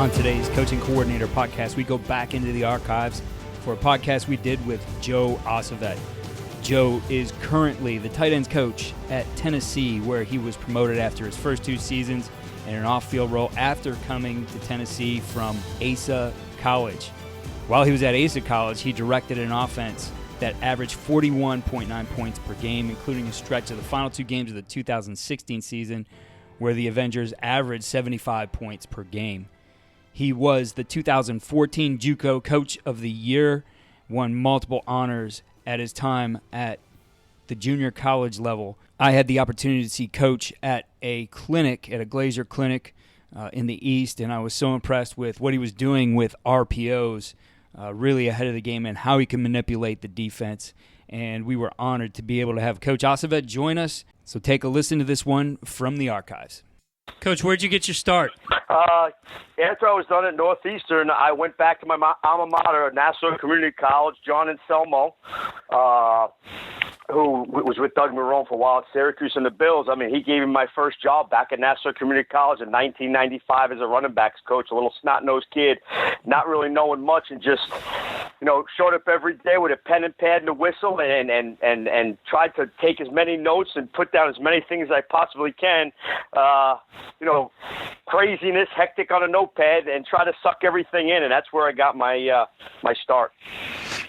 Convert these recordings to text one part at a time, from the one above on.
On today's Coaching Coordinator podcast, we go back into the archives for a podcast we did with Joe Osovet. Joe is currently the tight ends coach at Tennessee, where he was promoted after his first 2 seasons in an off-field role after coming to Tennessee from ASA College. While he was at ASA College, he directed an offense that averaged 41.9 points per game, including a stretch of the final 2 games of the 2016 season where the Avengers averaged 75 points per game. He was the 2014 JUCO Coach of the Year, won multiple honors at his time at the junior college level. I had the opportunity to see Coach at a clinic, at a Glazier clinic in the East, and I was so impressed with what he was doing with RPOs, really ahead of the game, and how he can manipulate the defense. And we were honored to be able to have Coach Osovet join us. So take a listen to this one from the archives. Coach, where'd you get your start? After I was done at Northeastern, I went back to my alma mater, Nassau Community College. John Anselmo, who was with Doug Marrone for a while at Syracuse and the Bills. I mean, he gave me my first job back at Nassau Community College in 1995 as a running backs coach, a little snot-nosed kid, not really knowing much, and just, showed up every day with a pen and pad and a whistle and tried to take as many notes and put down as many things as I possibly can. Craziness, hectic on a notepad, and try to suck everything in, and that's where I got my start.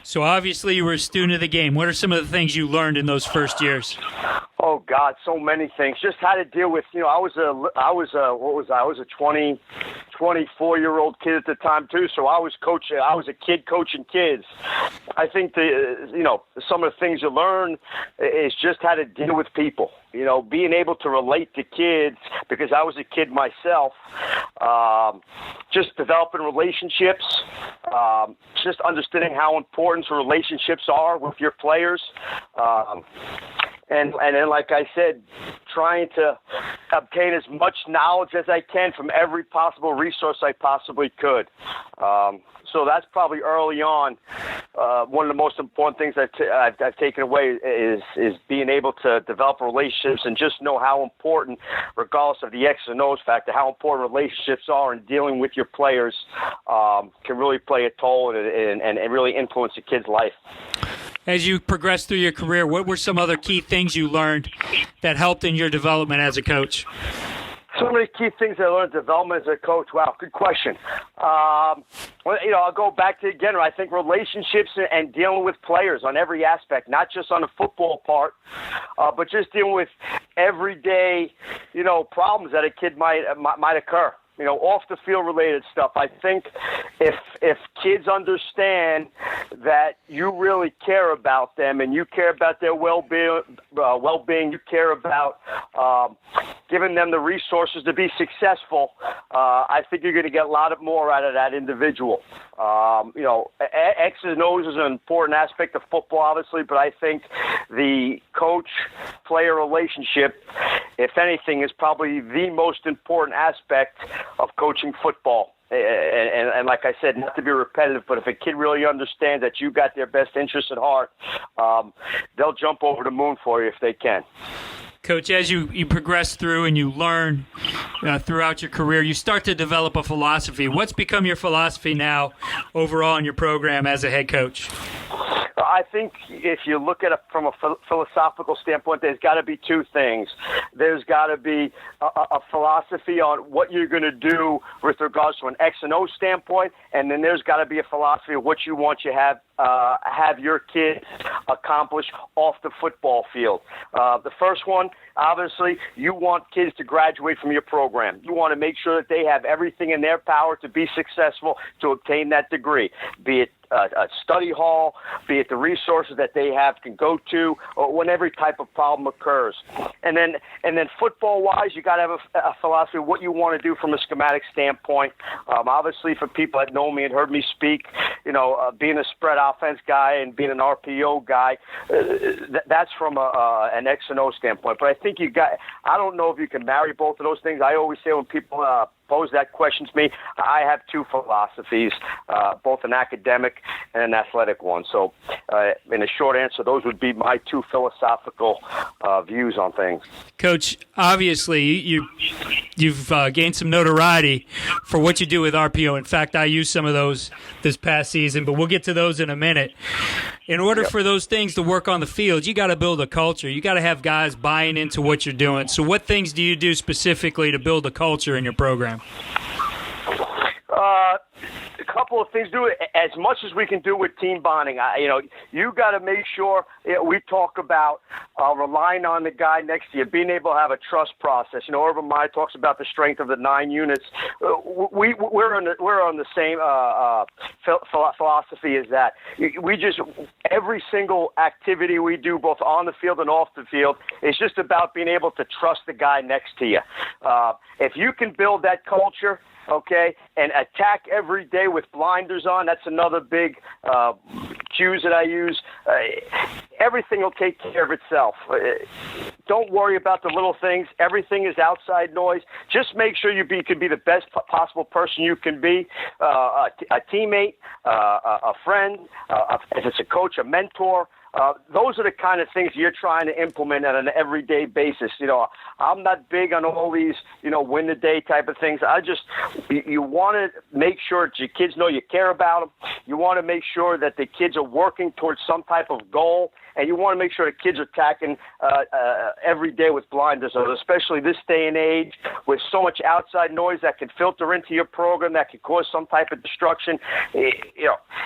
So obviously you were a student of the game. What are some of the things you learned in those first years? Oh God, so many things. Just how to deal with, I was a 24-year-old kid at the time too. So I was a kid coaching kids. I think some of the things you learn is just how to deal with people. Being able to relate to kids, because I was a kid myself. Just developing relationships, just understanding how important relationships are with your players. And then, like I said, trying to obtain as much knowledge as I can from every possible resource I possibly could. So that's probably early on. One of the most important things I've taken away is being able to develop relationships and just know how important, regardless of the X's and O's factor, how important relationships are in dealing with your players can really play a toll and really influence a kid's life. As you progressed through your career, what were some other key things you learned that helped in your development as a coach? So many key things I learned in development as a coach. Wow, good question. I'll go back to, again, I think relationships and dealing with players on every aspect, not just on the football part, but just dealing with everyday, problems that a kid might occur. Off the field related stuff. I think if kids understand that you really care about them and you care about their well-being, you care about giving them the resources to be successful, I think you're going to get a lot more out of that individual. X's and O's is an important aspect of football, obviously, but I think the coach-player relationship, if anything, is probably the most important aspect of coaching football. And like I said, not to be repetitive, but if a kid really understands that you got their best interests at heart, they'll jump over the moon for you if they can. Coach, as you progress through and you learn throughout your career, you start to develop a philosophy. What's become your philosophy now overall in your program as a head coach? I think if you look at it from a philosophical standpoint, there's got to be 2 things. There's got to be a philosophy on what you're going to do with regards to an X and O standpoint, and then there's got to be a philosophy of what you want to have your kids accomplish off the football field. The first one, obviously, you want kids to graduate from your program. You want to make sure that they have everything in their power to be successful to obtain that degree, be it a study hall, be it the resources that they can go to, or when every type of problem occurs. And then football-wise, you got to have a philosophy of what you want to do from a schematic standpoint. Obviously, for people that know me and heard me speak, being a spread offense guy and being an RPO guy, that's from an X and O standpoint. But I think I don't know if you can marry both of those things. I always say when people pose that question to me, I have two philosophies, both an academic and an athletic one. So in a short answer, those would be my two philosophical views on things. Coach, obviously you've gained some notoriety for what you do with RPO. In fact, I used some of those this past season, but we'll get to those in a minute. In order for those things to work on the field, you got to build a culture. You got to have guys buying into what you're doing. So what things do you do specifically to build a culture in your program? A couple of things. Do it as much as we can do with team bonding. You got to make sure we talk about relying on the guy next to you, being able to have a trust process. Urban Meyer talks about the strength of the 9 units. We're on the same philosophy as that. We just every single activity we do, both on the field and off the field, is just about being able to trust the guy next to you. If you can build that culture, okay, and attack every day with blinders on. That's another big cues that I use. Everything will take care of itself. Don't worry about the little things. Everything is outside noise. Just make sure you can be the best possible person you can be, a teammate, a friend, if it's a coach, a mentor. Those are the kind of things you're trying to implement on an everyday basis. I'm not big on all these, win the day type of things. You want to make sure that your kids know you care about them. You want to make sure that the kids are working towards some type of goal. And you want to make sure the kids are attacking every day with blinders on, especially this day and age with so much outside noise that can filter into your program that can cause some type of destruction.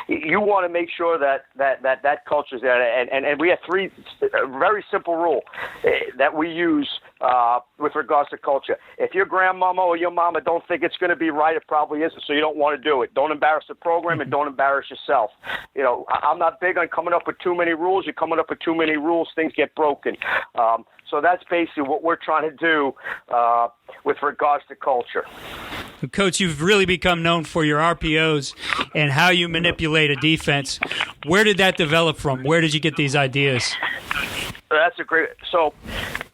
You want to make sure that culture is there. And we have a very simple rule that we use with regards to culture. If your grandmama or your mama don't think it's going to be right, it probably isn't, so you don't want to do it. Don't embarrass the program and don't embarrass yourself. I'm not big on coming up with too many rules. You're coming up with too many rules, things get broken. So that's basically what we're trying to do with regards to culture. Coach, you've really become known for your RPOs and how you manipulate a defense. Where did that develop from? Where did you get these ideas? That's a great. So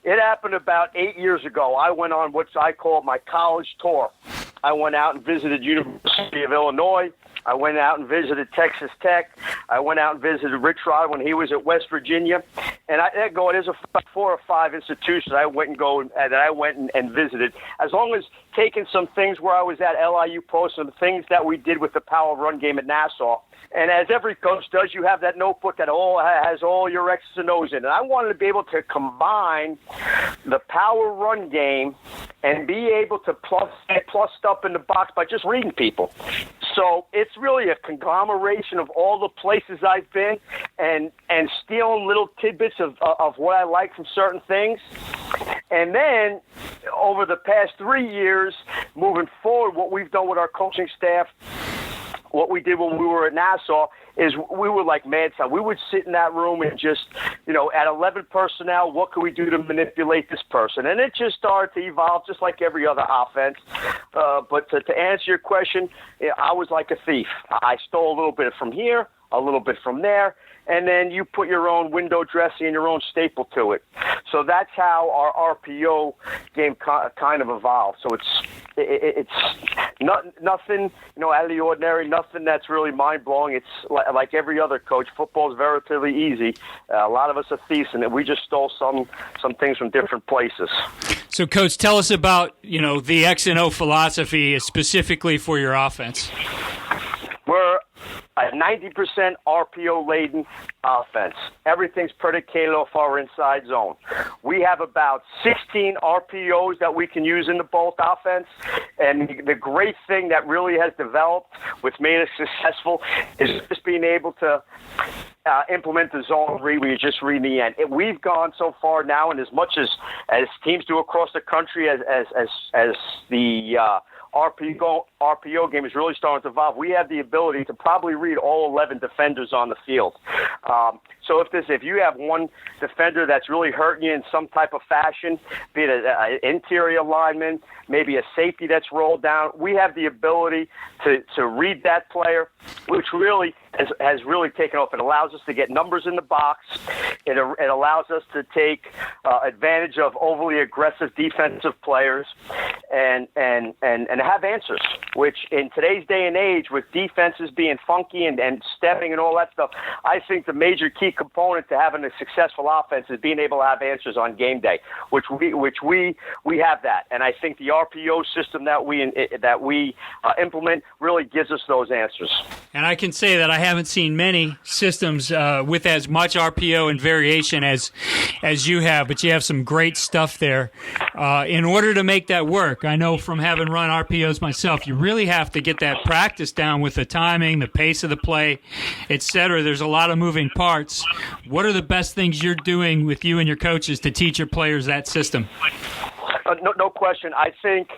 it happened about 8 years ago. I went on what I call my college tour. I went out and visited University of Illinois. I went out and visited Texas Tech. I went out and visited Rich Rod when he was at West Virginia. And there's 4 or 5 institutions I went and visited. As long as taking some things where I was at LIU Pro, some things that we did with the power run game at Nassau. And as every coach does, you have that notebook that has all your X's and O's in it. And I wanted to be able to combine the power run game and be able to plus stuff in the box by just reading people. So it's really a conglomeration of all the places I've been and stealing little tidbits of what I like from certain things. And then over the past 3 years, moving forward, what we've done with our coaching staff, what we did when we were at Nassau is we were like mad science. We would sit in that room and just, at 11 personnel, what can we do to manipulate this person? And it just started to evolve just like every other offense. But to answer your question, I was like a thief. I stole a little bit from here, a little bit from there, and then you put your own window dressing and your own staple to it. So that's how our RPO game kind of evolved. So it's nothing, out of the ordinary, nothing that's really mind-blowing. It's like every other coach. Football is relatively easy. A lot of us are thieves, and we just stole some things from different places. So, Coach, tell us about, the X and O philosophy specifically for your offense. We're a 90% RPO-laden offense. Everything's predicated off our inside zone. We have about 16 RPOs that we can use in the both offense. And the great thing that really has developed, what's made us successful, is just being able to implement the zone read where you just read the end. We've gone so far now, and as much as teams do across the country, as the RPO game is really starting to evolve, we have the ability to probably read all 11 defenders on the field. So if you have one defender that's really hurting you in some type of fashion, be it an interior lineman, maybe a safety that's rolled down, we have the ability to read that player, which really has really taken off. It allows us to get numbers in the box. It allows us to take advantage of overly aggressive defensive players and have answers, which in today's day and age, with defenses being funky and stepping and all that stuff, I think the major key component to having a successful offense is being able to have answers on game day, which we have that. And I think the RPO system that we implement really gives us those answers. And I can say that I haven't seen many systems with as much RPO and variation as you have, but you have some great stuff there. In order to make that work, I know from having run RPOs myself, you really have to get that practice down with the timing, the pace of the play, etc. There's a lot of moving parts. What are the best things you're doing with you and your coaches to teach your players that system? No question. I think,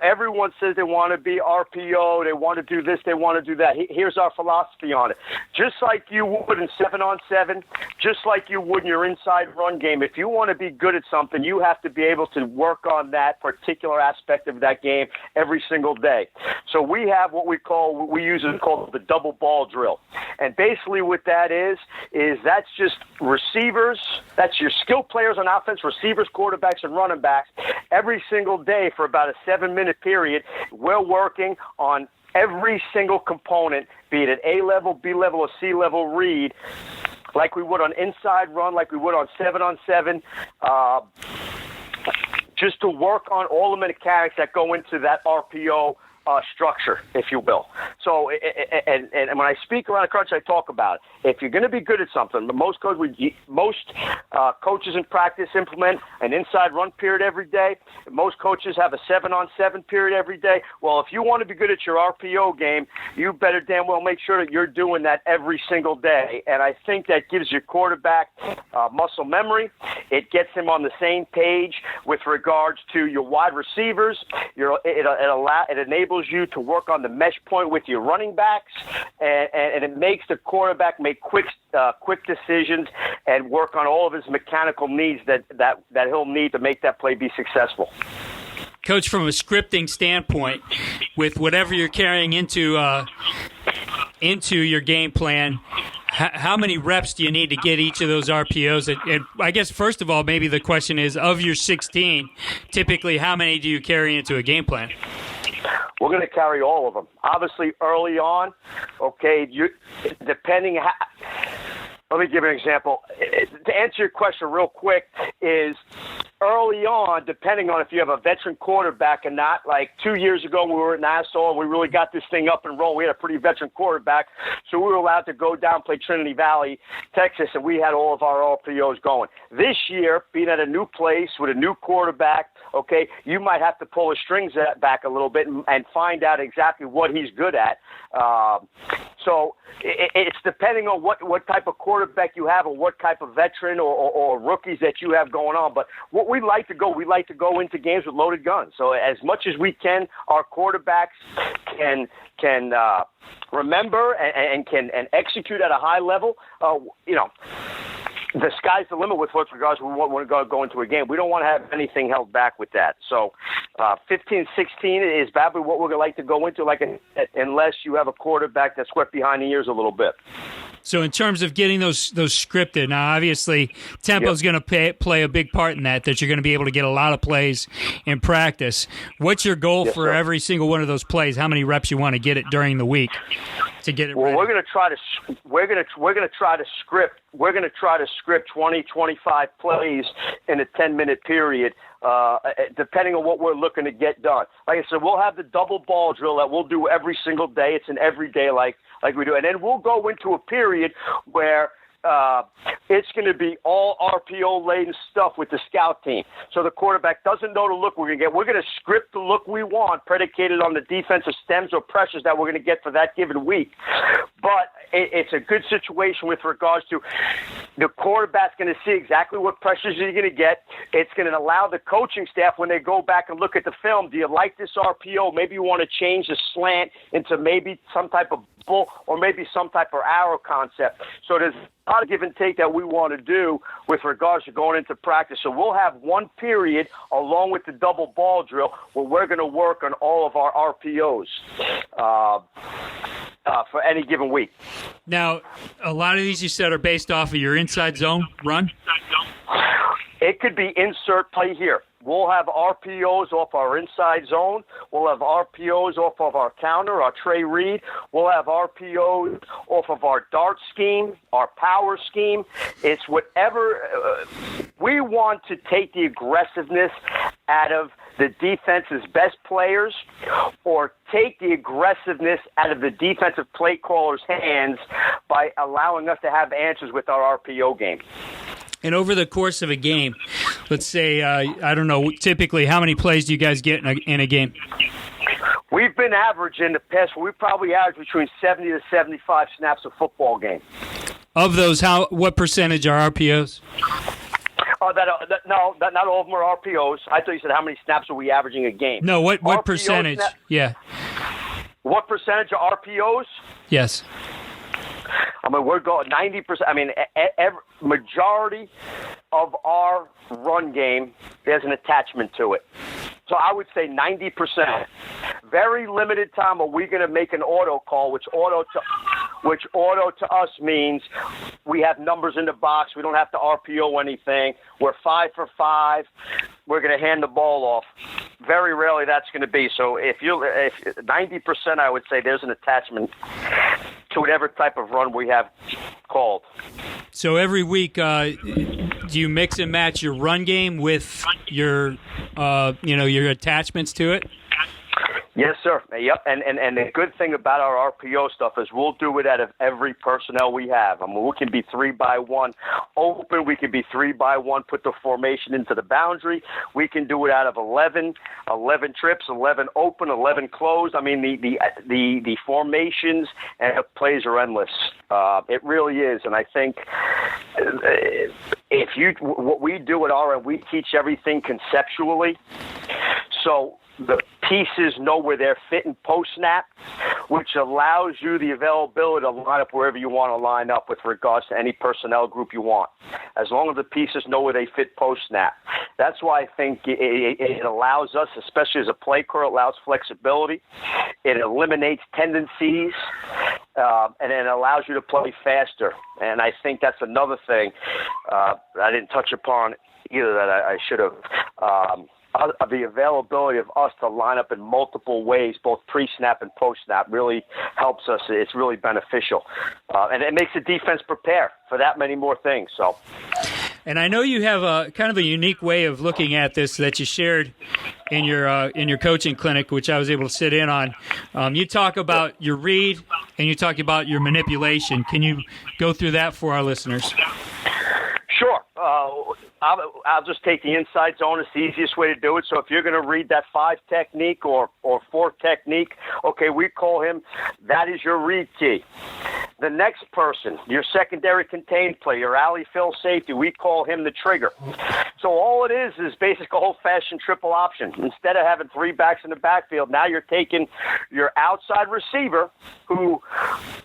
everyone says they want to be RPO, they want to do this, they want to do that. Here's our philosophy on it. Just like you would in 7-on-7, just like you would in your inside run game, if you want to be good at something, you have to be able to work on that particular aspect of that game every single day. So we have what we use is called the double ball drill. And basically what that is that's just receivers, that's your skill players on offense, receivers, quarterbacks, and running backs. Every single day for about a 7-minute period, we're working on every single component, be it at A level, B level, or C level read, like we would on inside run, like we would on 7-on-7, just to work on all the mechanics that go into that RPO structure, if you will. So, and when I speak around a crunch, I talk about it. If you're going to be good at something, most coaches in practice implement an inside run period every day. Most coaches have a 7-on-7 period every day. Well, if you want to be good at your RPO game, you better damn well make sure that you're doing that every single day. And I think that gives your quarterback muscle memory. It gets him on the same page with regards to your wide receivers. It enables you to work on the mesh point with your running backs, and it makes the quarterback make quick decisions and work on all of his mechanical needs that he'll need to make that play be successful. Coach, from a scripting standpoint, with whatever you're carrying into your game plan, how many reps do you need to get each of those RPOs? And I guess, first of all, maybe the question is, of your 16, typically how many do you carry into a game plan? We're going to carry all of them. Obviously, early on, okay, depending how... Let me give you an example. To answer your question real quick is early on, depending on if you have a veteran quarterback or not, like 2 years ago we were at Nassau and we really got this thing up and rolling. We had a pretty veteran quarterback, so we were allowed to go down, play Trinity Valley, Texas, and we had all of our RPOs going. This year, being at a new place with a new quarterback, okay, you might have to pull the strings back a little bit and find out exactly what he's good at. So it's depending on what type of quarterback you have or what type of veteran or rookies that you have going on. But what we like to go into games with loaded guns. So as much as we can, our quarterbacks can remember and can execute at a high level. The sky's the limit with regards to we want to go into a game. We don't want to have anything held back with that. So 15, 16 is probably what we're going to like to go into, unless you have a quarterback that's swept behind the ears a little bit. So in terms of getting those scripted, now obviously tempo is going to play a big part in that you're going to be able to get a lot of plays in practice. What's your goal for every single one of those plays? How many reps you want to get it during the week to get it ready? Well, we're going to try to script 20, 25 plays in a 10-minute period, depending on what we're looking to get done. Like I said, we'll have the double ball drill that we'll do every single day. It's an everyday like we do. And then we'll go into a period where it's going to be all RPO-laden stuff with the scout team. So the quarterback doesn't know the look we're going to get. We're going to script the look we want, predicated on the defensive stems or pressures that we're going to get for that given week. But it's a good situation with regards to the quarterback's going to see exactly what pressures you're going to get. It's going to allow the coaching staff, when they go back and look at the film, do you like this RPO? Maybe you want to change the slant into maybe some type of bull or maybe some type of arrow concept. So there's a lot of give and take that we want to do with regards to going into practice. So we'll have one period along with the double ball drill where we're going to work on all of our RPOs for any given week. Now, a lot of these you said are based off of your inside zone run? It could be insert play here. We'll have RPOs off our inside zone. We'll have RPOs off of our counter, our Trey read. We'll have RPOs off of our dart scheme, our power scheme. It's whatever. We want to take the aggressiveness out of the defense's best players or take the aggressiveness out of the defensive play caller's hands by allowing us to have answers with our RPO game. And over the course of a game, let's say, I don't know, typically how many plays do you guys get in a game? We've been averaging in the past, we probably average between 70 to 75 snaps a football game. Of those, what percentage are RPOs? Oh, no, not all of them are RPOs. I thought you said how many snaps are we averaging a game. No, what percentage? Yeah. What percentage of RPOs? Yes. I mean, we're going 90%. I mean, majority of our run game, there's an attachment to it. So I would say 90%. Very limited time are we going to make an auto call, which auto to us means we have numbers in the box. We don't have to RPO anything. We're 5 for 5. We're going to hand the ball off. Very rarely that's going to be. So if 90%, I would say there's an attachment to whatever type of run we have called. So every week, do you mix and match your run game with your attachments to it? Yes, sir. Yep. And the good thing about our RPO stuff is we'll do it out of every personnel we have. I mean, we can be 3-by-1 open. We can be 3-by-1, put the formation into the boundary. We can do it out of 11 trips, 11 open, 11 closed. I mean, the formations and the plays are endless. It really is. And I think what we do at our end, we teach everything conceptually. So the pieces know where they're fitting post-snap, which allows you the availability to line up wherever you want to line up with regards to any personnel group you want, as long as the pieces know where they fit post-snap. That's why I think it allows us, especially as a play caller, allows flexibility. It eliminates tendencies, and it allows you to play faster. And I think that's another thing I didn't touch upon either that I should have. The availability of us to line up in multiple ways, both pre-snap and post-snap, really helps us. It's really beneficial. And it makes the defense prepare for that many more things. So, and I know you have a kind of a unique way of looking at this that you shared in your coaching clinic, which I was able to sit in on. You talk about your read and you talk about your manipulation. Can you go through that for our listeners? Sure. I'll just take the inside zone. It's the easiest way to do it. So if you're going to read that 5 technique or 4 technique, okay, we call him, that is your read key. The next person, your secondary contained play, your alley fill safety, we call him the trigger. So all it is basically old-fashioned triple option. Instead of having 3 backs in the backfield, now you're taking your outside receiver who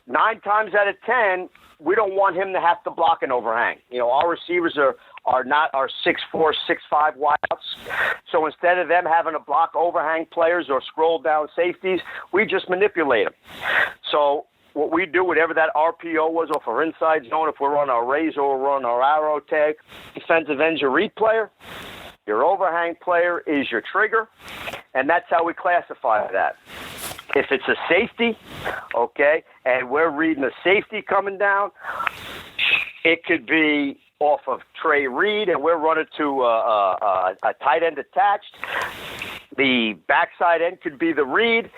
9 times out of 10, we don't want him to have to block an overhang. Our receivers are not our 6'4", 6'5" wideouts. So instead of them having to block overhang players or scroll down safeties, we just manipulate them. So what we do, whatever that RPO was off our inside zone, if we're on our razor or we're on our arrow tag, defensive end's your read player, your overhang player is your trigger, and that's how we classify that. If it's a safety, okay, and we're reading a safety coming down, it could be off of Trey Reed, and we're running to a tight end attached. The backside end could be the read.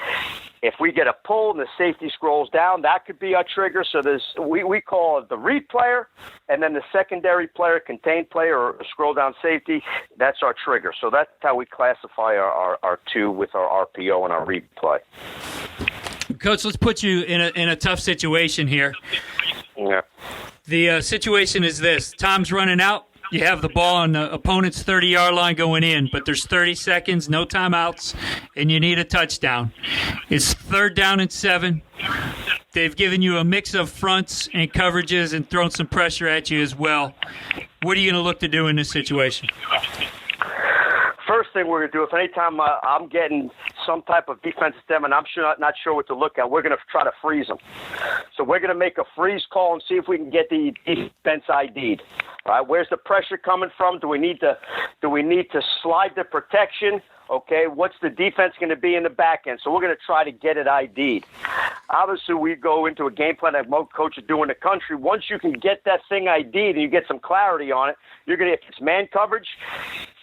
If we get a pull and the safety scrolls down, that could be our trigger. So we call it the read player, and then the secondary player, contained player, or scroll down safety, that's our trigger. So that's how we classify our 2 with our RPO and our read play. Coach, let's put you in a tough situation here. Yeah. The situation is this. Time's running out. You have the ball on the opponent's 30-yard line going in, but there's 30 seconds, no timeouts, and you need a touchdown. It's 3rd down and 7. They've given you a mix of fronts and coverages and thrown some pressure at you as well. What are you going to look to do in this situation? First thing we're going to do, if anytime I'm getting some type of defensive stem and I'm not sure what to look at, we're going to try to freeze them. So we're going to make a freeze call and see if we can get the defense ID'd. All right, where's the pressure coming from? Do we need to slide the protection? Okay, what's the defense going to be in the back end? So we're going to try to get it ID'd. Obviously, we go into a game plan that most coaches do in the country. Once you can get that thing ID'd and you get some clarity on it, you're going to, if it's man coverage,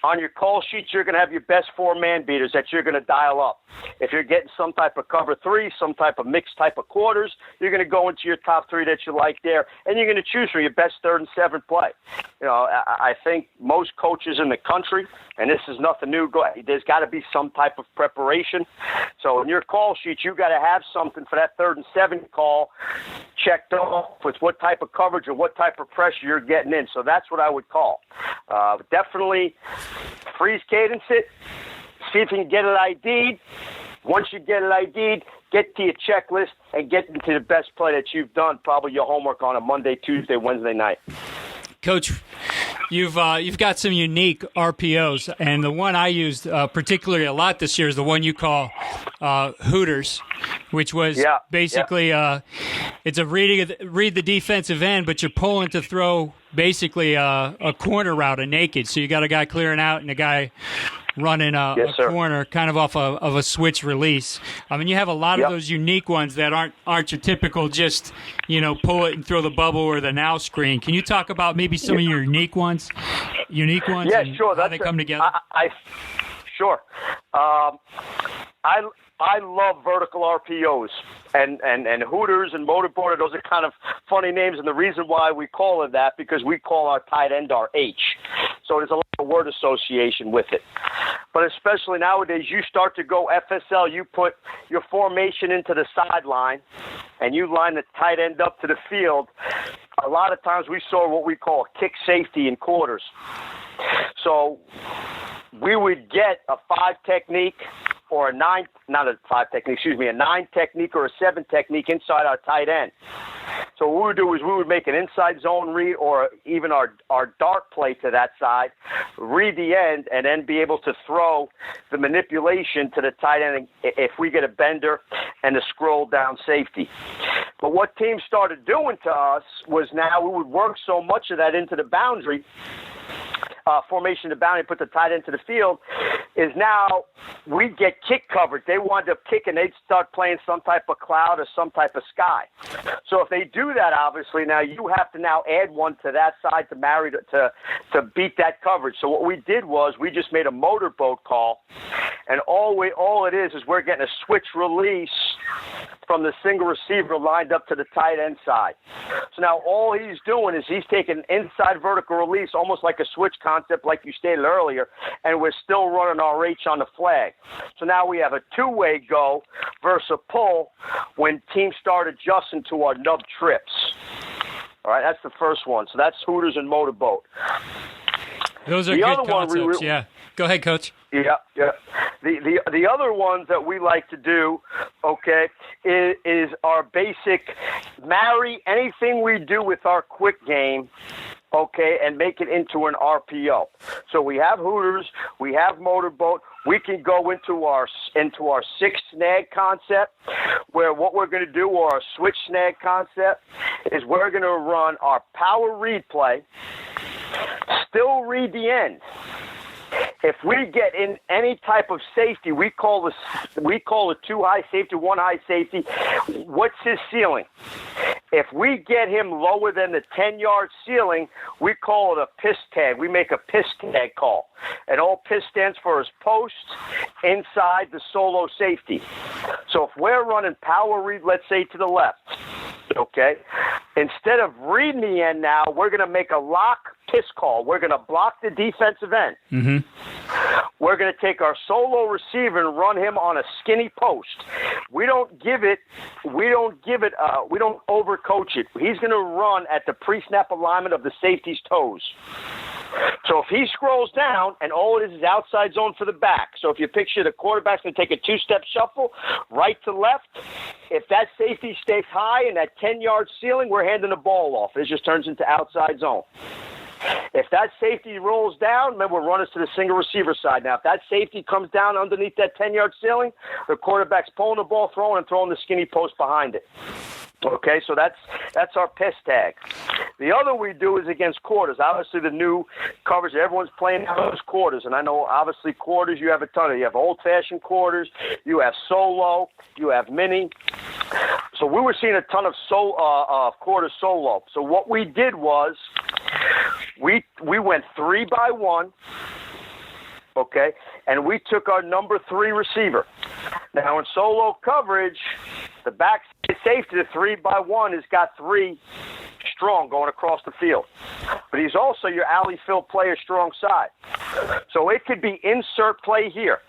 on your call sheets, you're going to have your best 4 man beaters that you're going to dial up. If you're getting some type of cover 3, some type of mixed type of quarters, you're going to go into your top 3 that you like there, and you're going to choose from your best 3rd and 7th play. You know, I think most coaches in the country, and this is nothing new, there's got to be some type of preparation. So in your call sheets, you got to have something for that 3rd and 7th call checked off with what type of coverage or what type of pressure you're getting in. So that's what I would call. Definitely freeze cadence it, see if you can get it ID'd. Once you get it ID'd, get to your checklist and get into the best play that you've done, probably your homework on a Monday, Tuesday, Wednesday night. Coach, you've got some unique RPOs, and the one I used particularly a lot this year is the one you call Hooters, which was basically it's a read the defensive end, but you're pulling to throw basically a corner route, a naked. So you got a guy clearing out and a guy running a corner, kind of off of a switch release. I mean, you have a lot of those unique ones that aren't your typical just, pull it and throw the bubble or the now screen. Can you talk about maybe some of your unique ones? Yeah, sure. How they come together? Sure. I love vertical RPOs and Hooters and motorboard. Those are kind of funny names, and the reason why we call it that because we call our tight end our H. So there's a lot of word association with it. But especially nowadays, you start to go FSL. You put your formation into the sideline, and you line the tight end up to the field. A lot of times we saw what we call kick safety in quarters. So we would get a 5 technique or a 9 technique or a 7 technique inside our tight end. So what we would do is we would make an inside zone read or even our dart play to that side, read the end, and then be able to throw the manipulation to the tight end if we get a bender and a scroll down safety. But what teams started doing to us was now we would work so much of that into the boundary, formation to boundary, put the tight end to the field, is now we get kick coverage. They wind up kicking. They'd start playing some type of cloud or some type of sky. So if they do that, obviously, now you have to now add one to that side to marry to beat that coverage. So what we did was we just made a motorboat call, and all it is we're getting a switch release from the single receiver lined up to the tight end side. So now all he's doing is he's taking an inside vertical release, almost like a switch concept like you stated earlier, and we're still running our H on the flag. So now we have a 2-way go versus a pull when teams start adjusting to our nub trips. All right, that's the first one. So that's Hooters and motorboat. Those are good concepts, yeah. Go ahead, Coach. Yeah. The other ones that we like to do, okay, is our basic marry anything we do with our quick game, okay, and make it into an RPO. So we have Hooters, we have motorboat. We can go into our 6 snag concept, where what we're going to do, or our switch snag concept, is we're going to run our power read play, still read the end. If we get in any type of safety, we call it 2 high safety, 1 high safety. What's his ceiling? If we get him lower than the 10-yard ceiling, we call it a piss tag. We make a piss tag call. And all piss stands for is post inside the solo safety. So if we're running power read, let's say to the left, okay, Instead of reading the end now, we're going to make a lock piss call. We're going to block the defensive end. Mm-hmm. We're going to take our solo receiver and run him on a skinny post. We don't overcoach it. He's going to run at the pre-snap alignment of the safety's toes. So if he scrolls down, and all it is outside zone for the back. So if you picture the quarterback's going to take a two-step shuffle, right to left. If that safety stays high in that 10-yard ceiling, we're handing the ball off. It just turns into outside zone. If that safety rolls down, then we'll run us to the single receiver side. Now, if that safety comes down underneath that 10-yard ceiling, the quarterback's pulling the ball, throwing the skinny post behind it. Okay, so that's our piss tag. The other we do is against quarters. Obviously, the new coverage, everyone's playing those quarters. And I know, obviously, quarters, you have a ton of. You have old-fashioned quarters. You have solo. You have mini. So we were seeing a ton of quarter solo. So what we did was we went 3 by 1. Okay, and we took our number 3 receiver. Now, in solo coverage, the back safety, the 3 by 1, has got 3 strong going across the field. But he's also your alley fill player strong side. So it could be insert play here.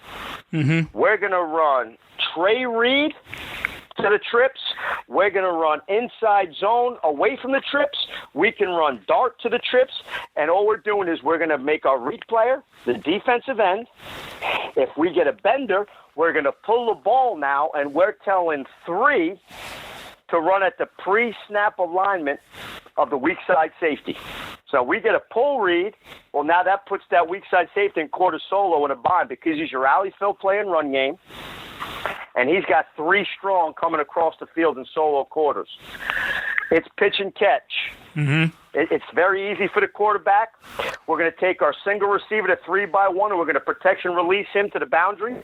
Mm-hmm. We're going to run Trey Reed to the trips. We're going to run inside zone away from the trips. We can run dart to the trips. And all we're doing is we're going to make our read player the defensive end. If we get a bender, we're going to pull the ball now, and we're telling 3 to run at the pre-snap alignment of the weak side safety. So we get a pull read. Well, now that puts that weak side safety in quarter solo in a bind because he's your alley fill play and run game. And he's got 3 strong coming across the field in solo quarters. It's pitch and catch. Mm-hmm. It's very easy for the quarterback. We're going to take our single receiver to 3 by 1, and we're going to protection release him to the boundary,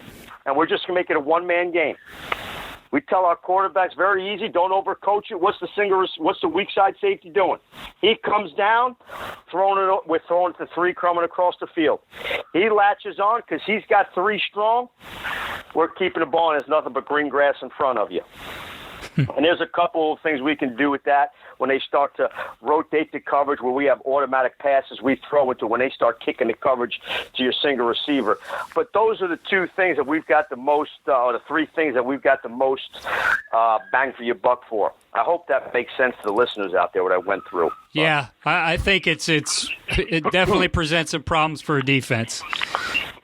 and we're just going to make it a one-man game. We tell our quarterbacks very easy, don't overcoach it. What's the weak side safety doing? He comes down, we're throwing it to 3 coming across the field. He latches on because he's got 3 strong. We're keeping the ball, and there's nothing but green grass in front of you. And there's a couple of things we can do with that when they start to rotate the coverage, where we have automatic passes we throw into when they start kicking the coverage to your single receiver. But those are the 2 things that we've got the most, or the 3 things that we've got the most bang for your buck for. I hope that makes sense to the listeners out there, what I went through. Yeah, I think it definitely presents some problems for a defense.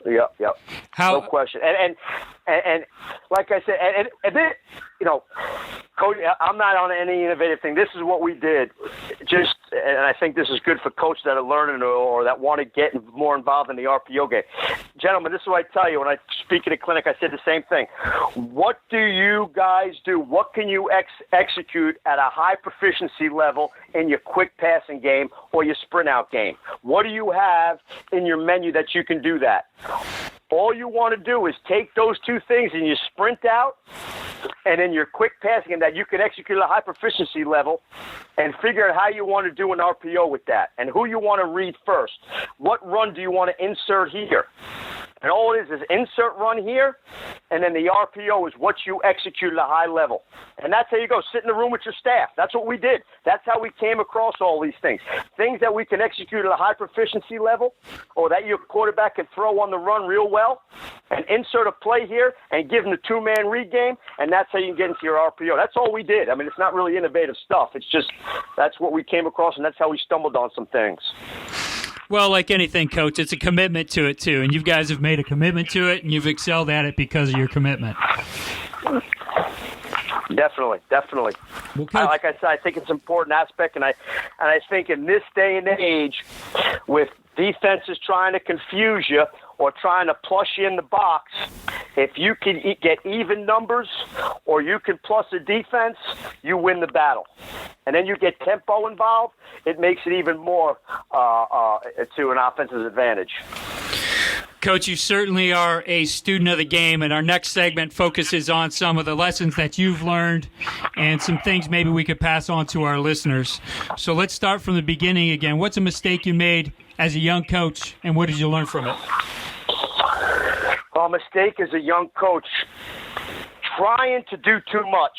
Yep. No question. And like I said, and then, Coach, I'm not on any innovative thing. This is what we did. And I think this is good for coaches that are learning or that want to get more involved in the RPO game. Gentlemen, this is what I tell you. When I speak at a clinic, I said the same thing. What do you guys do? What can you execute at a high proficiency level in your quick passing game or your sprint out game? What do you have in your menu that you can do that? All you want to do is take those 2 things and you sprint out, and in your quick passing game that you can execute at a high proficiency level, and figure out how you want to do an RPO with that and who you want to read first. What run do you want to insert here? And all it is insert run here, and then the RPO is what you execute at a high level. And that's how you go. Sit in the room with your staff. That's what we did. That's how we came across all these things. Things that we can execute at a high proficiency level, or that your quarterback can throw on the run real well, and insert a play here and give them the 2-man read game, and that's how you can get into your RPO. That's all we did. I mean, it's not really innovative stuff. It's just that's what we came across, and that's how we stumbled on some things. Well, like anything, Coach, it's a commitment to it, too. And you guys have made a commitment to it, and you've excelled at it because of your commitment. Definitely. Well, Coach, like I said, I think it's an important aspect, and I think in this day and age, with defenses trying to confuse you or trying to plus you in the box, if you can get even numbers or you can plus a defense, you win the battle. And then you get tempo involved, it makes it even more to an offensive advantage. Coach, you certainly are a student of the game, and our next segment focuses on some of the lessons that you've learned and some things maybe we could pass on to our listeners. So let's start from the beginning again. What's a mistake you made as a young coach, and what did you learn from it? A mistake as a young coach, trying to do too much.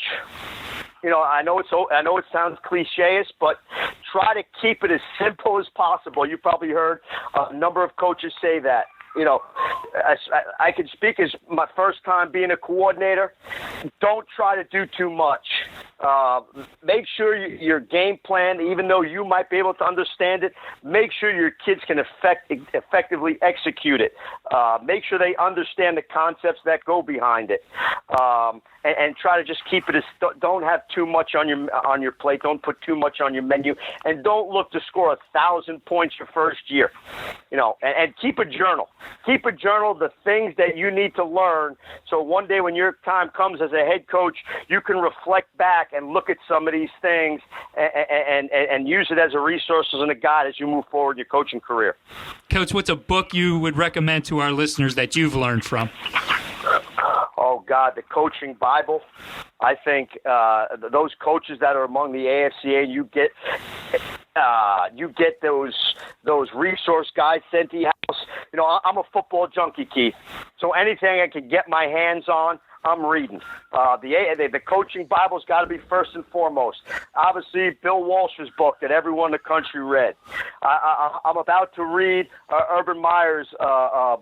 I know it sounds cliche-ish, but try to keep it as simple as possible. You probably heard a number of coaches say that. I can speak as my first time being a coordinator. Don't try to do too much. Make sure your game plan, even though you might be able to understand it, make sure your kids can effectively execute it. Make sure they understand the concepts that go behind it. And try to just keep it don't have too much on your plate. Don't put too much on your menu, and don't look to score 1,000 points your first year. And keep a journal. Keep a journal of the things that you need to learn. So one day when your time comes as a head coach, you can reflect back and look at some of these things and use it as a resource and a guide as you move forward in your coaching career. Coach, what's a book you would recommend to our listeners that you've learned from? Oh, God, the Coaching Bible. I think those coaches that are among the AFCA, you get those resource guides sent to your house. I'm a football junkie, Keith. So anything I can get my hands on, I'm reading. The Coaching Bible's got to be first and foremost. Obviously, Bill Walsh's book that everyone in the country read. I'm about to read Urban Meyer's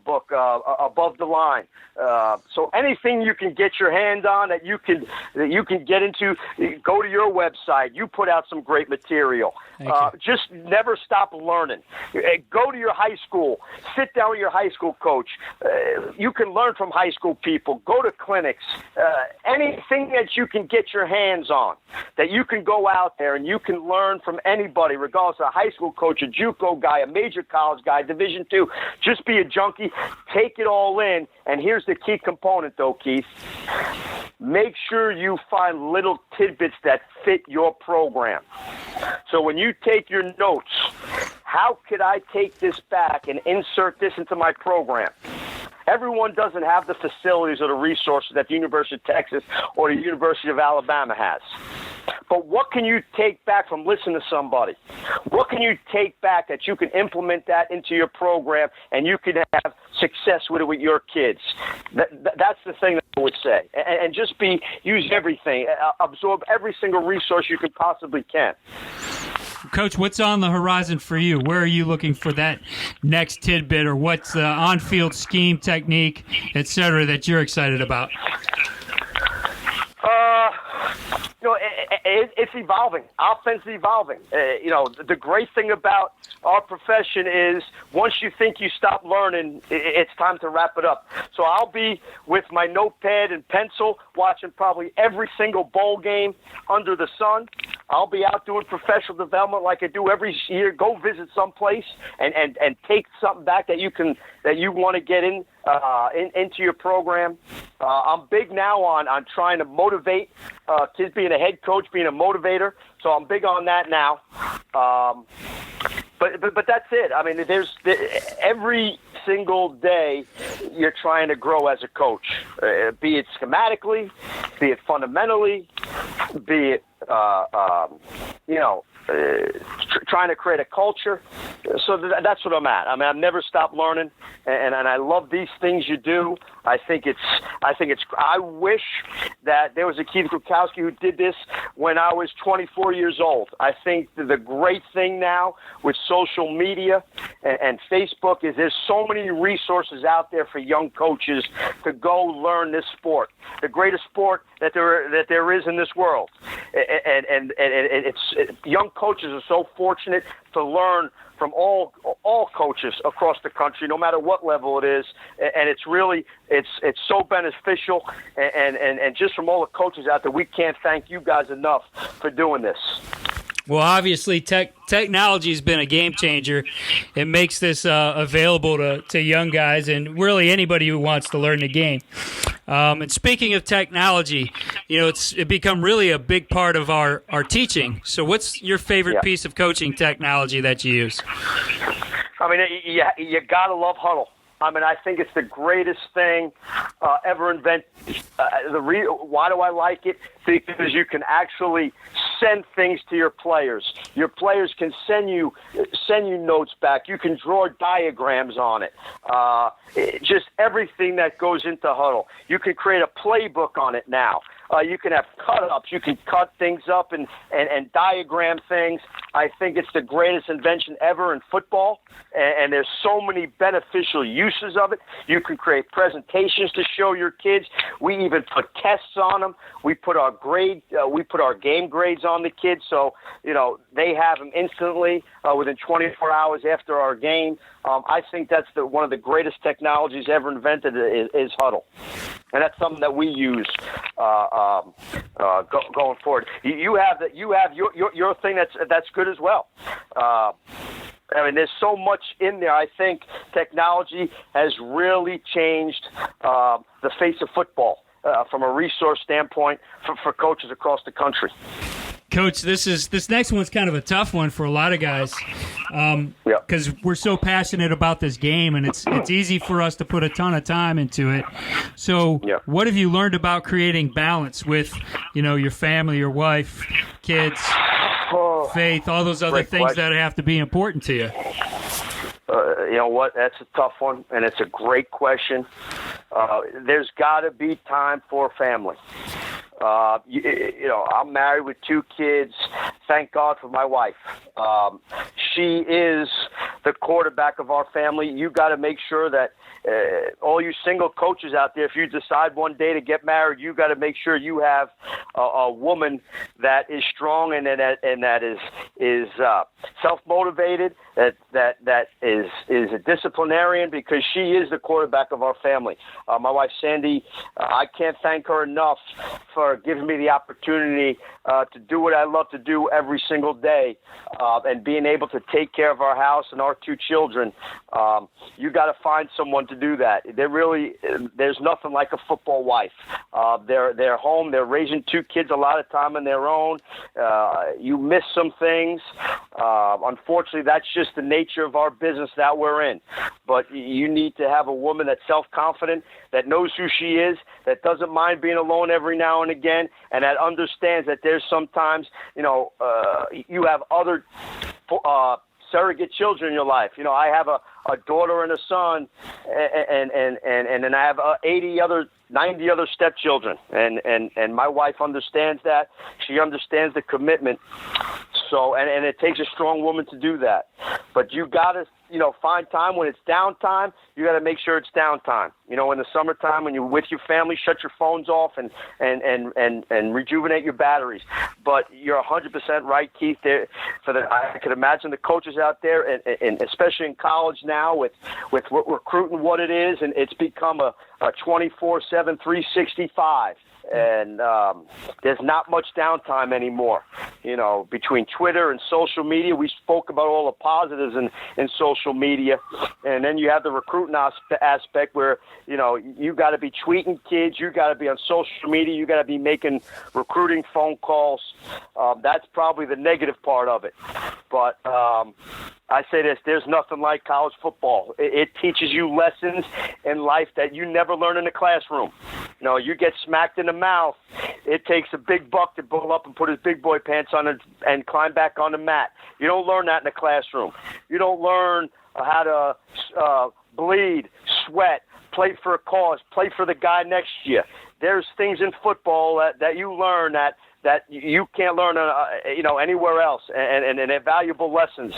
book, Above the Line. So anything you can get your hand on that you can get into, go to your website. You put out some great material. Just never stop learning. Go to your high school. Sit down with your high school coach. You can learn from high school people. Go to clinics. Anything that you can get your hands on, that you can go out there and you can learn from anybody, regardless of a high school coach, a JUCO guy, a major college guy, Division II. Just be a junkie. Take it all in. And here's the key component, though, Keith. Make sure you find little tidbits that fit your program. So when you take your notes, how could I take this back and insert this into my program? Everyone doesn't have the facilities or the resources that the University of Texas or the University of Alabama has. But what can you take back from listening to somebody? What can you take back that you can implement that into your program and you can have success with it with your kids? That's the thing that I would say. And just use everything. Absorb every single resource you could possibly can. Coach, what's on the horizon for you? Where are you looking for that next tidbit, or what's the on-field scheme, technique, et cetera, that you're excited about? It's evolving. Offense is evolving. The great thing about our profession is once you think you stop learning, it's time to wrap it up. So I'll be with my notepad and pencil watching probably every single bowl game under the sun. I'll be out doing professional development like I do every year. Go visit someplace and take something back that you want to get into your program. I'm big now on trying to motivate kids, being a head coach, being a motivator. So I'm big on that now. But that's it. I mean, every single day you're trying to grow as a coach, be it schematically, be it fundamentally, be it trying to create a culture. So that's what I'm at. I mean, I've never stopped learning, and I love these things you do. I wish that there was a Keith Krukowski who did this when I was 24 years old. I think the great thing now with social media and Facebook is there's so many resources out there for young coaches to go learn this sport, the greatest sport that there is in this world. And young coaches are so fortunate to learn from all coaches across the country, no matter what level it is, and it's so beneficial. And just from all the coaches out there, we can't thank you guys enough for doing this. Well, obviously, technology has been a game changer. It makes this available to young guys and really anybody who wants to learn the game. And speaking of technology, it's become really a big part of our teaching. So what's your favorite piece of coaching technology that you use? I mean, you got to love Huddle. I mean, I think it's the greatest thing ever invented. Why do I like it? Because you can actually send things to your players. Your players can send you notes back. You can draw diagrams on it. Just everything that goes into Huddle. You can create a playbook on it now. You can have cut-ups. You can cut things up and diagram things. I think it's the greatest invention ever in football, and there's so many beneficial uses of it. You can create presentations to show your kids. We even put tests on them. We put our game grades on the kids, so they have them instantly within 24 hours after our game. I think that's one of the greatest technologies ever invented is Huddle, and that's something that we use going forward. You have your thing that's good as well. There's so much in there. I think technology has really changed the face of football from a resource standpoint for coaches across the country. Coach, this next one's kind of a tough one for a lot of guys because we're so passionate about this game, and it's easy for us to put a ton of time into it. So what have you learned about creating balance with, your family, your wife, kids, faith, all those other things that have to be important to you? You know what? That's a tough one, and it's a great question. There's got to be time for family. I'm married with 2 kids. Thank God for my wife. She is the quarterback of our family. You got to make sure that all you single coaches out there, if you decide one day to get married, you got to make sure you have a woman that is strong and that is self-motivated, that is a disciplinarian, because she is the quarterback of our family. My wife Sandy, I can't thank her enough for giving me the opportunity to do what I love to do every single day, and being able to take care of our house and our 2 children. You got to find someone to do that. There's nothing like a football wife. They're home. They're raising 2 kids a lot of time on their own. You miss some things. Unfortunately, that's just the nature of our business that we're in. But you need to have a woman that's self-confident, that knows who she is, that doesn't mind being alone every now and again, and that understands that there's sometimes, you have other surrogate children in your life. I have a daughter and a son, and then I have 90 other stepchildren, and my wife understands that. She understands the commitment. So, and it takes a strong woman to do that. But you got to, find time when it's downtime. You got to make sure it's downtime. In the summertime when you're with your family, shut your phones off and rejuvenate your batteries. But you're 100% right, Keith. I can imagine the coaches out there, and especially in college now with recruiting what it is, and it's become a 24/7, 365. And there's not much downtime anymore. Between Twitter and social media, we spoke about all the positives in social media, and then you have the recruiting aspect where you got to be tweeting kids, you got to be on social media, you got to be making recruiting phone calls. That's probably the negative part of it. But I say this: there's nothing like college football. It teaches you lessons in life that you never learn in the classroom. You get smacked in the mouth. It takes a big buck to pull up and put his big boy pants on and climb back on the mat. You don't learn that in the classroom. You don't learn how to bleed, sweat, play for a cause, play for the guy next to you. There's things in football that you learn that you can't learn, anywhere else, and they're valuable lessons.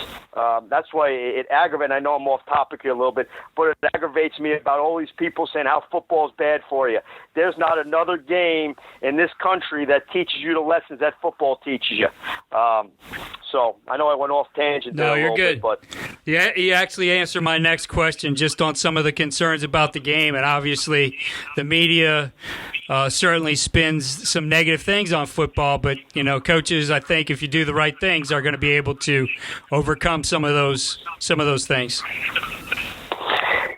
That's why it aggravates. I know I'm off topic here a little bit, but it aggravates me about all these people saying how football is bad for you. There's not another game in this country that teaches you the lessons that football teaches you. So I know I went off tangent there. No, you're bit, good. But yeah, you actually answered my next question just on some of the concerns about the game, and obviously the media certainly spins some negative things on football, but coaches, I think if you do the right things, are going to be able to overcome some of those things.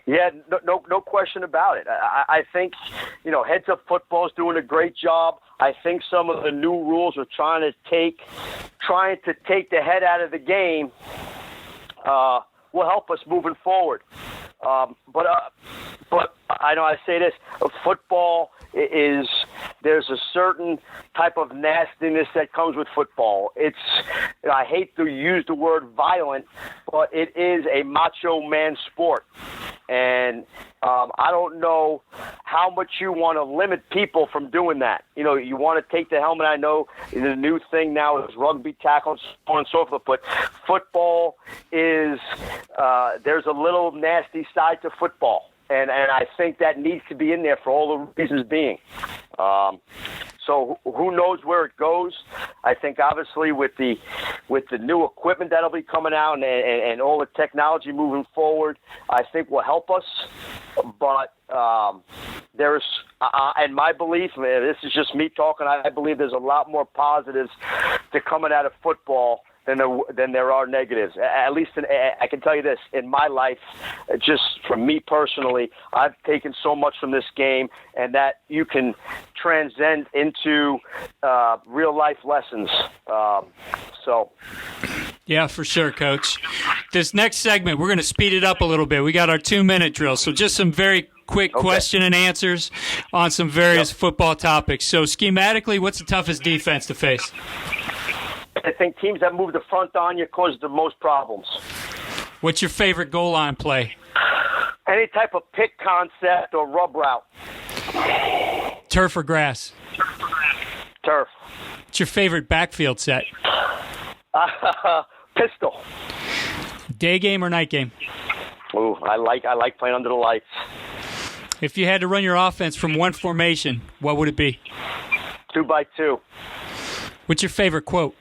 Yeah, no question about it. I think Heads Up Football is doing a great job. I think some of the new rules are trying to take the head out of the game will help us moving forward. But I know I say this: football there's a certain type of nastiness that comes with football. I hate to use the word violent, but it is a macho man sport. And I don't know how much you want to limit people from doing that. You know, you want to take the helmet. I know the new thing now is rugby tackle, so on and so forth. But football is there's a little nasty side to football. And I think that needs to be in there for all the reasons being. So who knows where it goes? I think obviously with the new equipment that'll be coming out and all the technology moving forward, I think will help us. But there's, and my belief, this is just me talking, I believe there's a lot more positives to coming out of football than there are negatives. At least I can tell you this, in my life, just from me personally, I've taken so much from this game, and that you can transcend into real life lessons. Yeah, for sure, Coach. This next segment, we're going to speed it up a little bit. We got our 2-minute drill, so just some very quick question and answers on some various football topics. So schematically, what's the toughest defense to face? I think teams that move the front on you cause the most problems. What's your favorite goal line play? Any type of pick concept or rub route. Turf or grass? Turf. What's your favorite backfield set? Pistol. Day game or night game? Ooh, I like playing under the lights. If you had to run your offense from one formation, what would it be? 2x2. What's your favorite quote?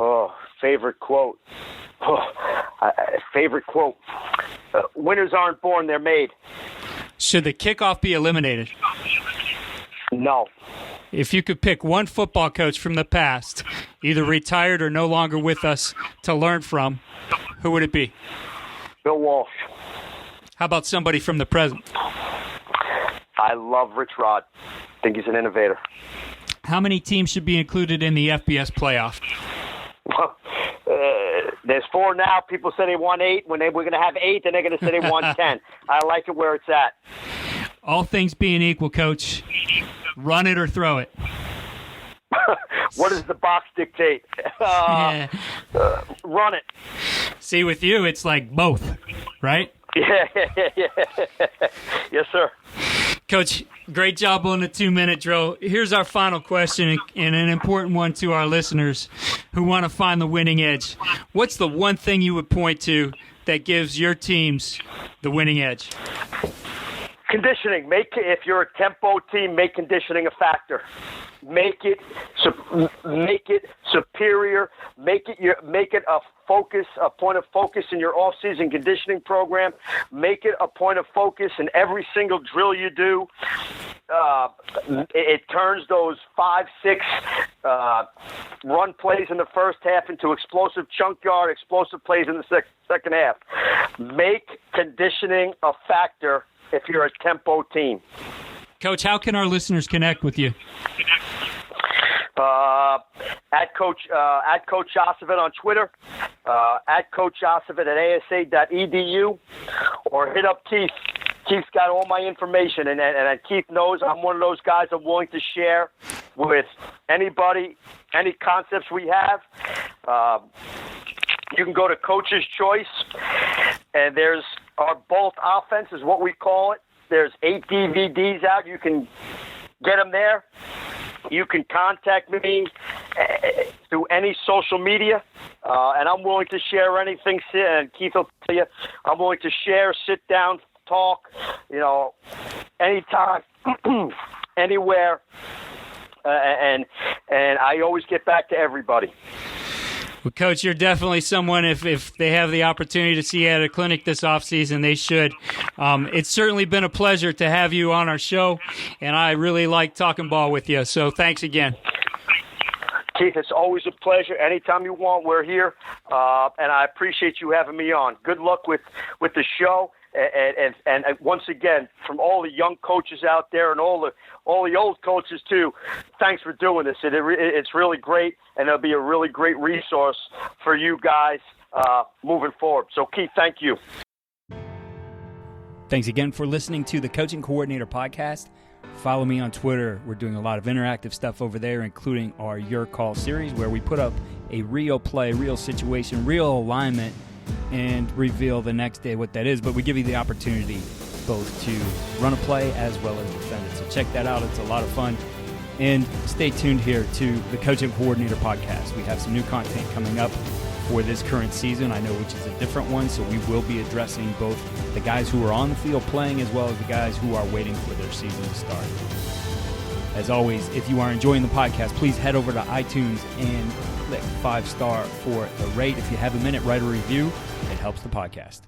Oh, favorite quote. Favorite quote. Winners aren't born, they're made. Should the kickoff be eliminated? No. If you could pick one football coach from the past, either retired or no longer with us, to learn from, who would it be? Bill Walsh. How about somebody from the present? I love Rich Rod. I think he's an innovator. How many teams should be included in the FBS playoff? There's 4 now. People say they want 8. When we're going to have 8, then they're going to say they want 10. I like it where it's at. All things being equal, Coach, run it or throw it. What does the box dictate? Run it. See, with you, it's like both, right? Yeah. Yes, sir. Coach, great job on the 2-minute drill. Here's our final question, and an important one to our listeners who want to find the winning edge. What's the one thing you would point to that gives your teams the winning edge? Conditioning. If you're a tempo team, make conditioning a factor. Make it superior. Make it a focus, a point of focus in your off-season conditioning program. Make it a point of focus in every single drill you do. It turns those 5-6 run plays in the first half into explosive chunk yard, explosive plays in the second half. Make conditioning a factor if you're a tempo team. Coach, how can our listeners connect with you? At Coach Osovet on Twitter, at Coach Osovet at asa.edu, or hit up Keith. Keith's got all my information, and Keith knows I'm one of those guys I'm willing to share with anybody, any concepts we have. You can go to Coach's Choice, and there's our Bolt offense is what we call it. There's 8 DVDs out. You can get them there. You can contact me through any social media, and I'm willing to share anything. And Keith will tell you, I'm willing to share, sit down, talk, anytime, anywhere, and I always get back to everybody. Well, Coach, you're definitely someone, if they have the opportunity to see you at a clinic this offseason, they should. It's certainly been a pleasure to have you on our show, and I really like talking ball with you, so thanks again. Keith, it's always a pleasure. Anytime you want, we're here, and I appreciate you having me on. Good luck with the show. And once again, from all the young coaches out there and all the old coaches too, thanks for doing this. It's really great, and it'll be a really great resource for you guys moving forward. So, Keith, thank you. Thanks again for listening to the Coaching Coordinator Podcast. Follow me on Twitter. We're doing a lot of interactive stuff over there, including our Your Call series, where we put up a real play, real situation, real alignment and reveal the next day what that is, but we give you the opportunity both to run a play as well as defend it. So check that out. It's a lot of fun. And stay tuned here to the Coach and Coordinator podcast. We have some new content coming up for this current season, I know, which is a different one, so we will be addressing both the guys who are on the field playing as well as the guys who are waiting for their season to start. As always, if you are enjoying the podcast, please head over to iTunes and click 5-star for the rate. If you have a minute, write a review. It helps the podcast.